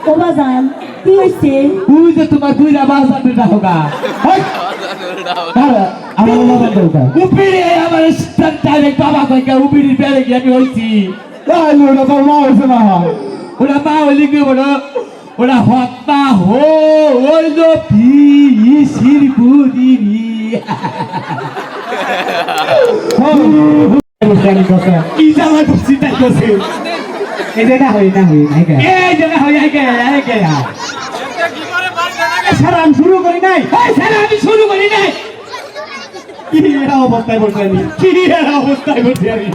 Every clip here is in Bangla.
ও বাজান কি হইছে? তুই যে তোমার দুই বাজার দুটা হোগা আমার বাবা দরকার উপিড়ে আমার টাইমে বাবা কইকা উপিড়ি পেরে গিয়ে আমি হইছি তাহলে ওটা তোর মা হয়েছে না ওরা মা হইলি কি বড় ওরা হত্যা হো ওই যে পি শিরপুরি কি জামা করছি তাই করছি এই যে না হই এই যে না হয় আগে সারান শুরু করি নাই স্যার আমি শুরু করি নাই কি এরা অবস্থায় বলছি আমি কি এর অবস্থায় করছি আমি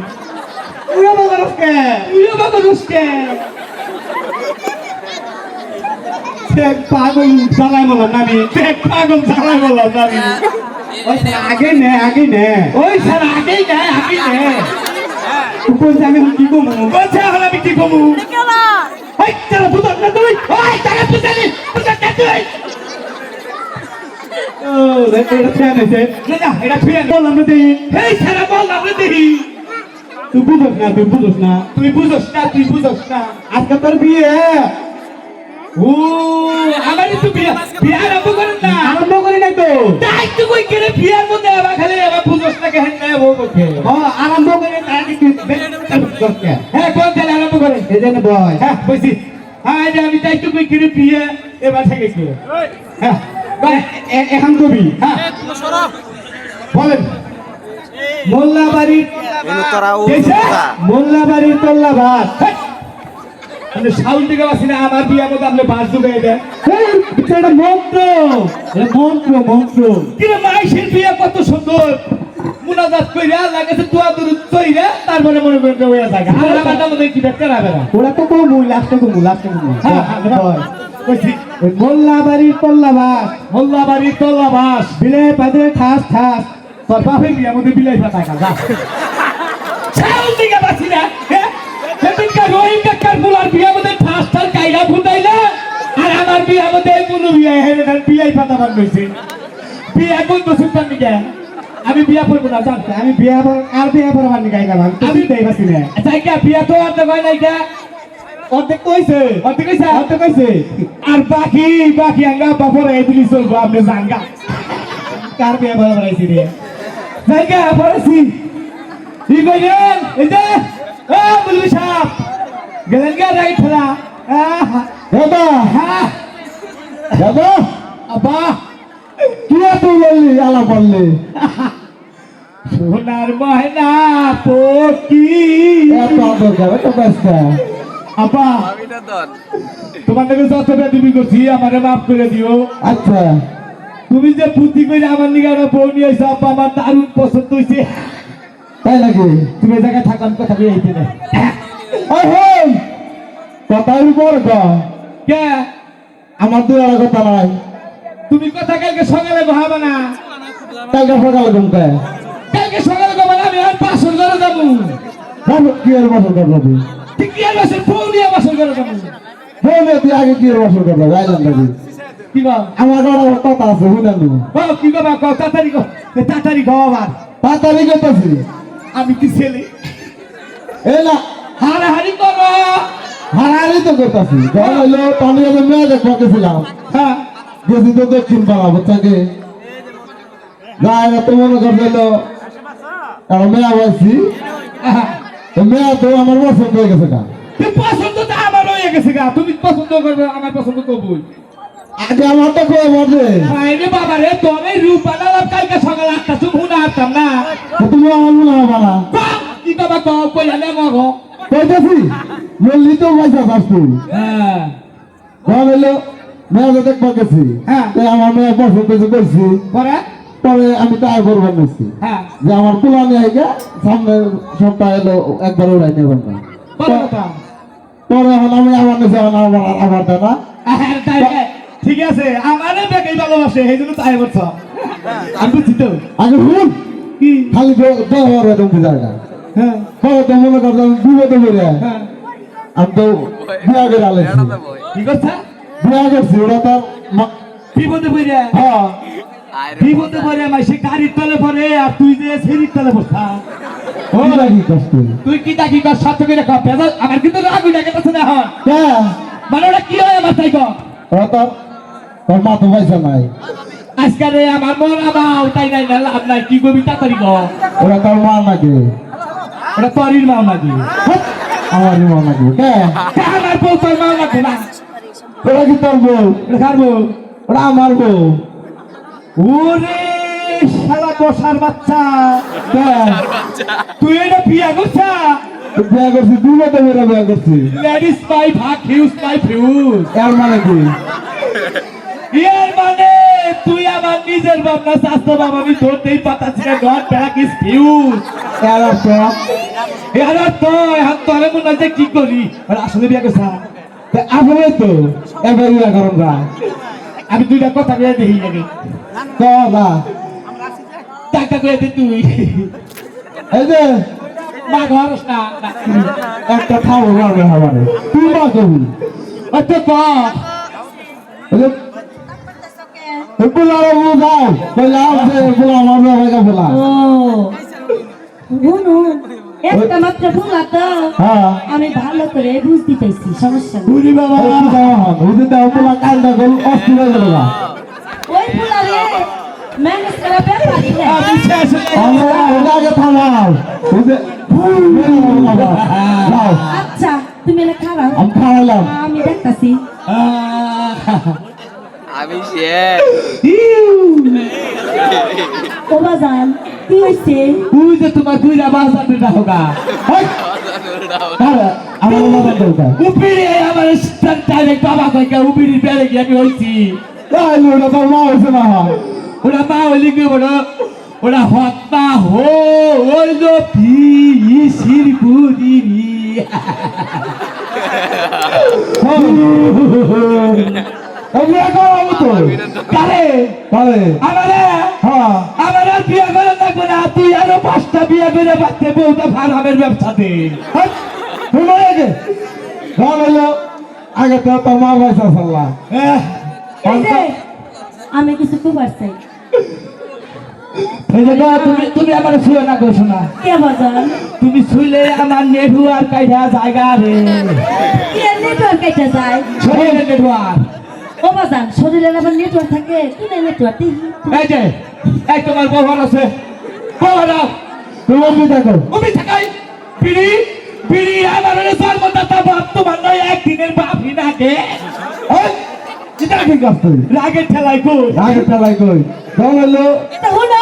উড়ে বাজারকে ইয়ে বাবা রুস্কে পাগল জ্বালাই বললাম না আমি পাগল জ্বালাই বললাম না আমি আগে নে ওই স্যার আগেই নেয় আগে নেয় বলছি আমি কি করবো বলছে এখন আমি কি করবো ওই তারা বুঝার না তুই ওই তারা বুঝালি বুঝার না তুই ও এটা ফ্যান আছে না এটা তুই বললাম না তুই এই সারা বল আমরা দেখি তুই বুঝোস না তুই বুঝোস না আজকে তোর বিয়ে ও আমারই তো বিয়ে আরম্ভ করেন না আরম্ভ করি নাই তো তাই তো কই করে বিয়ের মধ্যে আবার খালি আবার বুঝোস না কেন না ও বলছে আরম্ভ করে তার কি হ্যাঁ কোন খেলা আরম্ভ করেন এই জন্য বয় হ্যাঁ বলছি হ্যাঁ যে আমি তাই তো কই করে বিয়ে এবার থেকে কি হ্যাঁ এখন কবি হ্যাঁ বলেন মোল্লাবাড়ির মোল্লাবাড়ির তোল্লা ভাত মানে সাউন্ড দিকে আসি না আমার বিয়ে মধ্যে আপনি বাস ঢুকে দেয় এটা মন্ত্র কিন্তু মাইশের বিয়ে কত সুন্দর মুনাজাত কইরা লাগেছে দোয়া দরুদ কইরা তারপরে মনে করেন যে ওয়া জায়গা আর আমাদের মধ্যে কি দেখতে রাবে না ওরা তো কম লাস্টে কম হ্যাঁ কইছি ওই মোল্লাবাড়ির তোল্লা ভাত মোল্লাবাড়ির তল্লা বাস বিলে পাদরে ঠাস তোর বাপের বিয়ে মধ্যে বিলাই ফাটা যা সাউন্ড দিকে আসি না সেদিনকার রহিম কাকার বুলার বিয়ে মধ্যে ঠাস ঠাস কাইরা ফুটাইলা আর আমার বিয়ে মধ্যে কোনো বিয়ে হেরে বিলাই ফাটা বান হইছে বিয়ে বন্ধ সুপার নিকে আমি বিয়া করবো না জানতে আমি বিয়া পড়বার নিয়ে গাইলাম আমি দেই বাসি না আচ্ছা কে বিয়া তো আর দেখাই নাই কে অর্ধেক কইছে আর বাকি আঙ্গা বাপরে এদিলি চলবো আপনি জাঙ্গা কার বিয়া পড়বার আইছি রে জায়গা পড়েছি কি কইলেন এই যে বুলবি সাহেব গেলেন কে রাইট ফেলা বাবা হ্যাঁ বাবা আব্বা কি তুই বললি আলা বললি সোনার ময়না পকি এত দরকার তো ব্যস্তা আব্বা তোমার থেকে যত বেদবি করছি আমারে মাফ করে দিও আচ্ছা তুমি যে পুঁতি করে আমার নিকে একটা বউ নিয়ে এসে আব্বা আমার দারুণ পছন্দ হয়েছে তাই নাকি তুমি এই জায়গায় থাকার কথা বলে এইতে না ওই হই কথার উপর কে আমার দুই আর কথা নাই তুমি কথা কালকে সকালে বহাবা না কালকে সকালে ঘুমতে কালকে সকালে বহাবা না আমি আর বাসর ঘরে যাবো কি আর বছর করবি ঠিক কি আর বাসর বউ নিয়ে বাসর ঘরে যাবো বলে তুই আগে কি আর বছর করবি আইলাম নাকি কি বল আমার ঘরে কথা আছে বুঝলেন কি বাবা তাড়াতাড়ি গো আবার তাড়াতাড়ি করতেছি আমি কি ছেলে এই না হারাহারি করো হারাহারি তো করতেছি যখন হইলো তখন আমি মেয়ে দেখবো গেছিলাম হ্যাঁ গেছি তো দক্ষিণ পাড়া বুঝছাকে গায়ে তো মনে করছিল কারণ মেয়া বলছি মেয়া তো আমার পছন্দ হয়ে গেছে গা তুই পছন্দ তো আমার হয়ে গেছে গা তুমি পছন্দ করবে আমার পছন্দ করবো আগে আমার তো কয়ে বলছে আরে বাবা রে তুমি রূপ বানালাম কালকে সকালে 8টা তুমি হুনা আসতাম না তুমি আমার মনে হবে না কি বাবা কও কইলে মগো কইতেছি বললি তো পয়সা চাস তুই হ্যাঁ যখন হইলো মেয়া তো দেখবো গেছি হ্যাঁ। তাই আমার মেয়ে পছন্দ হয়েছে করছি পরে পরে আমি তো আয় করবার নিচ্ছি হ্যাঁ যে আমার পোলা নিয়ে গিয়ে সামনের সপ্তাহ এলো একবার উড়াই নেবেন না বলো কথা পরে এখন আমি আমার নিচে আমার দাদা ঠিক আছে আমারে বেকাই ভালোবাসে এই জন্য তাই বলছ আমি বুঝছি তো আগে শুন কি খালি ব্যবহার হয় তুমি জায়গা হ্যাঁ পরে তো মনে করতাম বিপদে পড়ে হ্যাঁ আমি তো বিয়া করে আলেছি কি করছা বিয়া করছি ওরা তো বিপদে পড়ে হ্যাঁ বিপদে পড়ে মাসে গাড়ির তলে পড়ে আর তুই যে সিঁড়ির তলে বসা কি কষ্ট তুই কি ডাকি কর সত্য করে খাও আমার কিন্তু রাগ উঠে গেছে না এখন হ্যাঁ মানে ওটা কি কথাই ক ওরা তোর মা তো পয়সা নাই আজকাল আমার মরা মাও তাই নাই না লাভ নাই কি করবি তাড়াতাড়ি ক ওরা তোর মা নাকি ওটা তোরই মাও নাকি আমারই মা নাকি কে আমার বউ তোর মাও নাকি না ওরা কি তোর বউ এটা কার বউ ওরা আমার বউ ওরে শালা কষার বাচ্চা কে তুই এটা বিয়া করছা বিয়া করছি দুই মতো মেয়েরা বিয়া করছি লেডিস মাই ভাগ হিউজ মাই ফিউজ এর মানে কি এর মানে তুই আমার নিজের বাপ না স্বাস্থ্য বাবা আমি ধরতেই পাতাছি না নট ব্যাক ইজ ফিউজ এর অর্থ এর তো এখন তোরে মনে হয় যে কি করি আর আসলে বিয়া করছা আসলে তো এবার বিয়া করুন যা আমি দুইটা কথা কয়ে দেখি নাকি কলা টাকা করে দে তুই এই যে মা ঘরস না একটা থামো মারবে আমারে তুই মা কবি আচ্ছা ক এই যে বুলার বুঝাও বললাম যে বুলা আমার বাবাকে বুলা ও শুনুন একটা মাত্র ভুল তো হ্যাঁ আমি ভালো করে বুঝতে পাইছি সমস্যা নেই। বুড়ি বাবা বুঝতে দাও বুলা কান্দা গেল অস্থির হয়ে গেল না ওই ফুলারে ম্যানেজ করা ব্যাপার না। আমি শেষ হয়ে আমরা ওটাকে থামাও বুঝতে যাও আচ্ছা তুমি এনে খারাপ আমি খাওয়ালাম আমি দেখতাছি আমি শেষ ও বাজান কি হইছে তুই যে তোমার দুইটা বাজাতে হোগা আমার বাবা দরকার উপিড়ি আমার ডাইরেক্ট বাবা কইকে উপিড়ি বেড়ে গিয়ে আমি হইছি তাই ওটা তোর মা হয়েছে না ওরা মা হইলি কি বড় ওরা হত্যা হো ওই যে পি শিরপুরি আমি করাবো তো কারে তাহলে আমারে হ্যাঁ আমার আর বিয়ে করে থাকবে না তুই আরো 5টা বিয়ে করে বাচ্চা বউটা ফার্মের ব্যবসাতে শুনো আগে গান হলো আগে তো তোর মা পয়সা চাল্লা এই যে আমি কিছু খুবার চাই এই যে তুমি আমার ছুঁয়ে না করছো না কে বাজান তুমি ছুইলে আমার নেটওয়ার্ক কাইটা জায়গা রে কে নেটওয়ার্ক কেটে যায় শরীরের নেটওয়ার্ক ও বাজান শরীরের আবার নেটওয়ার্ক থাকে কোন নেটওয়ার্ক এই যে এই তোমার বহর আছে বহর তুমি কি দেখো তুমি থাকাই বিড়ি বিড়ি আমার জন্মদাতা বাপ তোমার নয় একদিনের বাপই নাকে এটা কি কাজ তুই রাগের ঠেলাই কো আগে চালাই কই গান হলো এটা হলো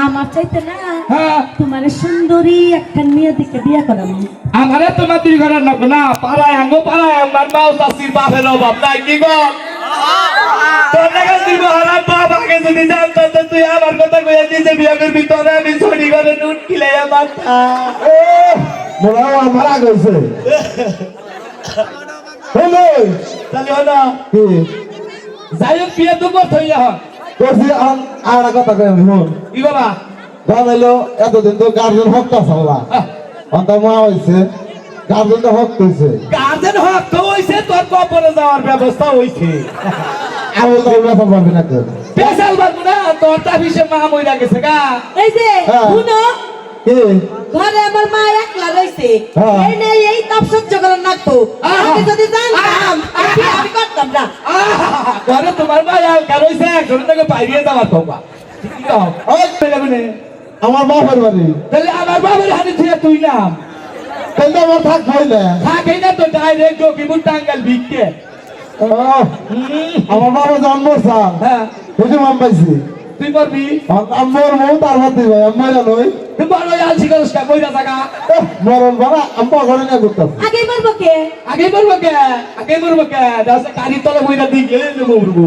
আমার চাইতে না হ্যাঁ তোমার সুন্দরী একটা মেয়ে দিকে বিয়ে করাবো আমারে তোমার দুই ঘরের নাকো না পাড়ায় আঙ্গো পাড়ায় আমার মাও চাষির বাপের অভাব নাই কি গো তোর নাকি দিব হারাম বাপ আগে যদি জানতো তো তুই আমার কথা কইয়া নিজে বিয়ে করবি তোরে আমি ছড়ি করে নুন খিলাইয়া মাথা মোরা মারা গেছে হলো তাহলে হলো কি যাই হোক বিয়ে তো করতে হইয়া হন করছি আর একটা কথা কই শুন কি বাবা গান হলো এতদিন তো গার্জেন হকটা চাল্লা অন্ত মা হয়েছে গার্জেন তো হক কইছে গার্জেন হক তো হইছে তোর কবরে যাওয়ার ব্যবস্থা হইছে আমি তো ব্যাপার পাবি না কেন পেশাল বাবু না তোর তাবিসে মা মইরা গেছে গা এই যে হ্যাঁ। শুনো কি ঘরে আমার মা একলা রইছে হ্যাঁ। এই নেই এই তাপ সহ্য করার নাকতো আমি যদি জানতাম আমি করতাম না ঘরে তোমার মা কার হইছে ঘরে থেকে বাইরে যাওয়ার তোবা ঠিক আছে ওই বেলাবনে আমার বাপের বাড়ি তাহলে আমার বাবার হাতে থেকে তুই নাম কিন্তু আমার থাক হইলে থাকেই না তো ডাইরেক্ট জকিবুর টাঙ্গাল ভিক্ষে আমার বাবা জন্ম স্যার হ্যাঁ বুঝে মান পাইছি তুই করবি আমার মৌ তার হাতে ভাই আমি মাইরা নই তুই বড় আলসি করিস কা কইরা থাকা মরণ বাবা আমি ঘরে না করতাম আগে মারবো কে আগে মরবো কে দাসে কারি তলে বইরা দিয়ে গেলে মরবো